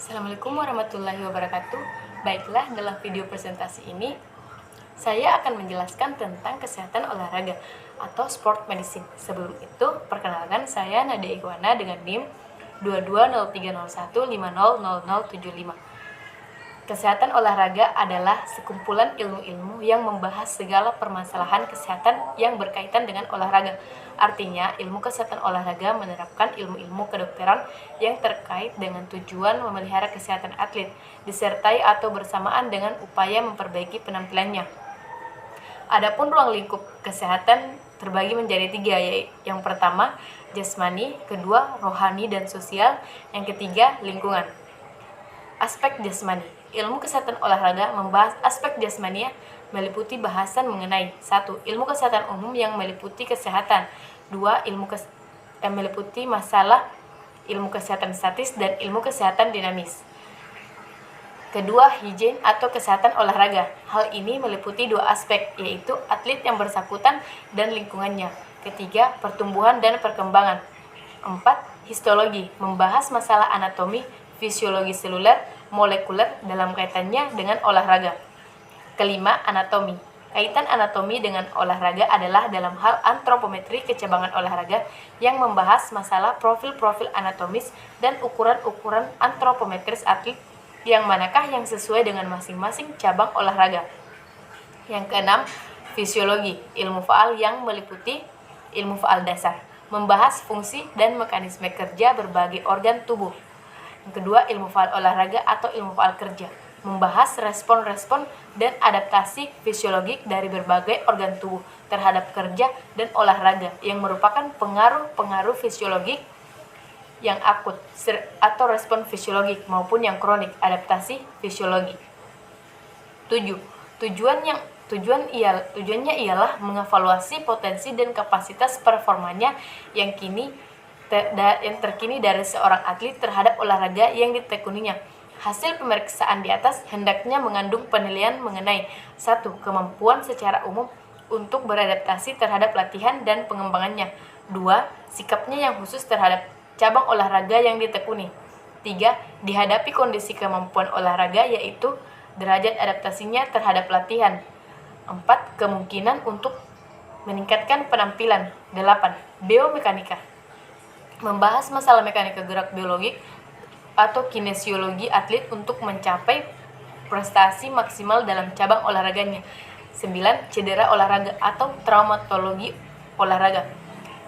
Assalamualaikum warahmatullahi wabarakatuh. Baiklah, dalam video presentasi ini saya akan menjelaskan tentang kesehatan olahraga atau sport medicine. Sebelum itu, perkenalkan saya Nadia Iguana dengan NIM 220301500075. Kesehatan olahraga adalah sekumpulan ilmu-ilmu yang membahas segala permasalahan kesehatan yang berkaitan dengan olahraga. Artinya, ilmu kesehatan olahraga menerapkan ilmu-ilmu kedokteran yang terkait dengan tujuan memelihara kesehatan atlet, disertai atau bersamaan dengan upaya memperbaiki penampilannya. Adapun ruang lingkup kesehatan terbagi menjadi 3, yaitu yang pertama, jasmani, kedua, rohani dan sosial, yang ketiga, lingkungan. Aspek jasmani. Ilmu kesehatan olahraga membahas aspek jasmania meliputi bahasan mengenai 1. Ilmu kesehatan umum yang meliputi kesehatan. 2. Meliputi masalah ilmu kesehatan statis dan ilmu kesehatan dinamis. Kedua, higien atau kesehatan olahraga. Hal ini meliputi 2 aspek, yaitu atlet yang bersangkutan dan lingkungannya. Ketiga, pertumbuhan dan perkembangan. 4. Histologi, membahas masalah anatomi, fisiologi seluler, molekuler dalam kaitannya dengan olahraga. Kelima, anatomi. Kaitan anatomi dengan olahraga adalah dalam hal antropometri kecabangan olahraga yang membahas masalah profil-profil anatomis dan ukuran-ukuran antropometris atlet yang manakah yang sesuai dengan masing-masing cabang olahraga. Yang keenam, fisiologi, ilmu faal yang meliputi ilmu faal dasar, membahas fungsi dan mekanisme kerja berbagai organ tubuh. Yang kedua, ilmu faal olahraga atau ilmu faal kerja, membahas respon-respon dan adaptasi fisiologik dari berbagai organ tubuh terhadap kerja dan olahraga yang merupakan pengaruh-pengaruh fisiologik yang akut atau respon fisiologik maupun yang kronik, adaptasi fisiologi. 7. Tujuannya ialah mengevaluasi potensi dan kapasitas performanya yang terkini dari seorang atlet terhadap olahraga yang ditekuninya. Hasil pemeriksaan di atas hendaknya mengandung penilaian mengenai 1. Kemampuan secara umum untuk beradaptasi terhadap latihan dan pengembangannya. 2. Sikapnya yang khusus terhadap cabang olahraga yang ditekuni. 3. Dihadapi kondisi kemampuan olahraga, yaitu derajat adaptasinya terhadap latihan. 4. Kemungkinan untuk meningkatkan penampilan. 8. Biomekanika, membahas masalah mekanika gerak biologik atau kinesiologi atlet untuk mencapai prestasi maksimal dalam cabang olahraganya. 9. Cedera olahraga atau traumatologi olahraga,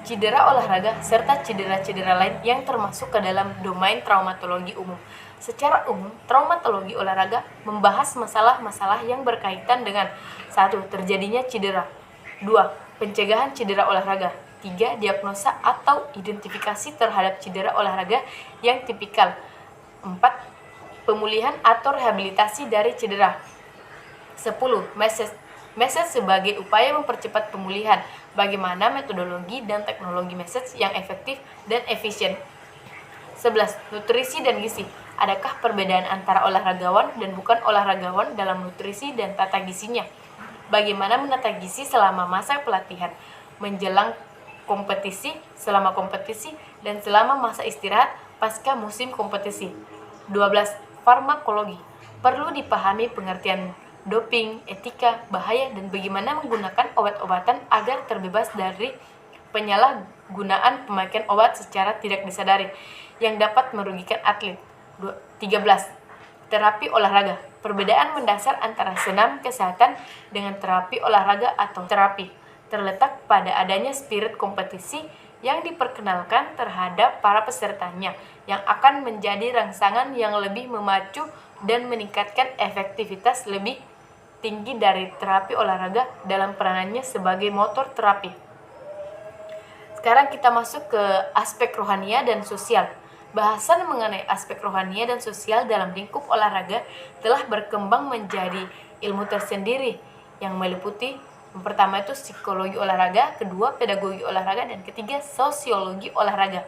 cedera olahraga serta cedera-cedera lain yang termasuk ke dalam domain traumatologi umum. Secara umum, traumatologi olahraga membahas masalah-masalah yang berkaitan dengan 1. Terjadinya cedera. 2. Pencegahan cedera olahraga. 3. Diagnosa atau identifikasi terhadap cedera olahraga yang tipikal. 4. Pemulihan atau rehabilitasi dari cedera. 10. Message sebagai upaya mempercepat pemulihan. Bagaimana metodologi dan teknologi message yang efektif dan efisien. 11. Nutrisi dan gizi. Adakah perbedaan antara olahragawan dan bukan olahragawan dalam nutrisi dan tata gizinya? Bagaimana menata gizi selama masa pelatihan, menjelang kompetisi, selama kompetisi, dan selama masa istirahat pasca musim kompetisi. 12. Farmakologi. Perlu dipahami pengertian doping, etika, bahaya, dan bagaimana menggunakan obat-obatan agar terbebas dari penyalahgunaan pemakaian obat secara tidak disadari yang dapat merugikan atlet. 13. Terapi olahraga. Perbedaan mendasar antara senam kesehatan dengan terapi olahraga atau terapi terletak pada adanya spirit kompetisi yang diperkenalkan terhadap para pesertanya yang akan menjadi rangsangan yang lebih memacu dan meningkatkan efektivitas lebih tinggi dari terapi olahraga dalam peranannya sebagai motor terapi. Sekarang kita masuk ke aspek rohania dan sosial. Bahasan mengenai aspek rohania dan sosial dalam lingkup olahraga telah berkembang menjadi ilmu tersendiri yang meliputi yang pertama itu psikologi olahraga, kedua pedagogi olahraga, dan ketiga sosiologi olahraga.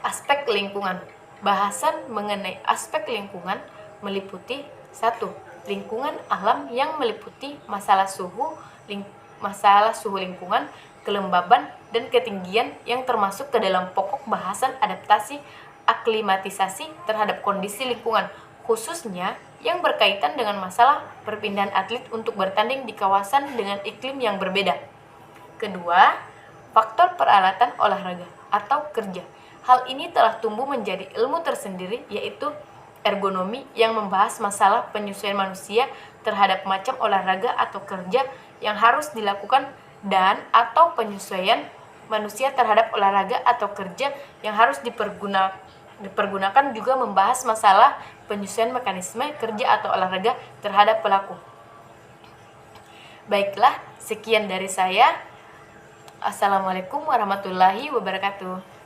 Aspek lingkungan. Bahasan mengenai aspek lingkungan meliputi 1. Lingkungan alam yang meliputi masalah suhu lingkungan, kelembaban, dan ketinggian yang termasuk ke dalam pokok bahasan adaptasi aklimatisasi terhadap kondisi lingkungan, khususnya yang berkaitan dengan masalah perpindahan atlet untuk bertanding di kawasan dengan iklim yang berbeda. Kedua, faktor peralatan olahraga atau kerja. Hal ini telah tumbuh menjadi ilmu tersendiri, yaitu ergonomi, yang membahas masalah penyesuaian manusia terhadap macam olahraga atau kerja yang harus dilakukan dan atau penyesuaian manusia terhadap olahraga atau kerja yang harus dipergunakan juga membahas masalah penyesuaian mekanisme kerja atau olahraga terhadap pelaku. Baiklah, sekian dari saya. Assalamualaikum warahmatullahi wabarakatuh.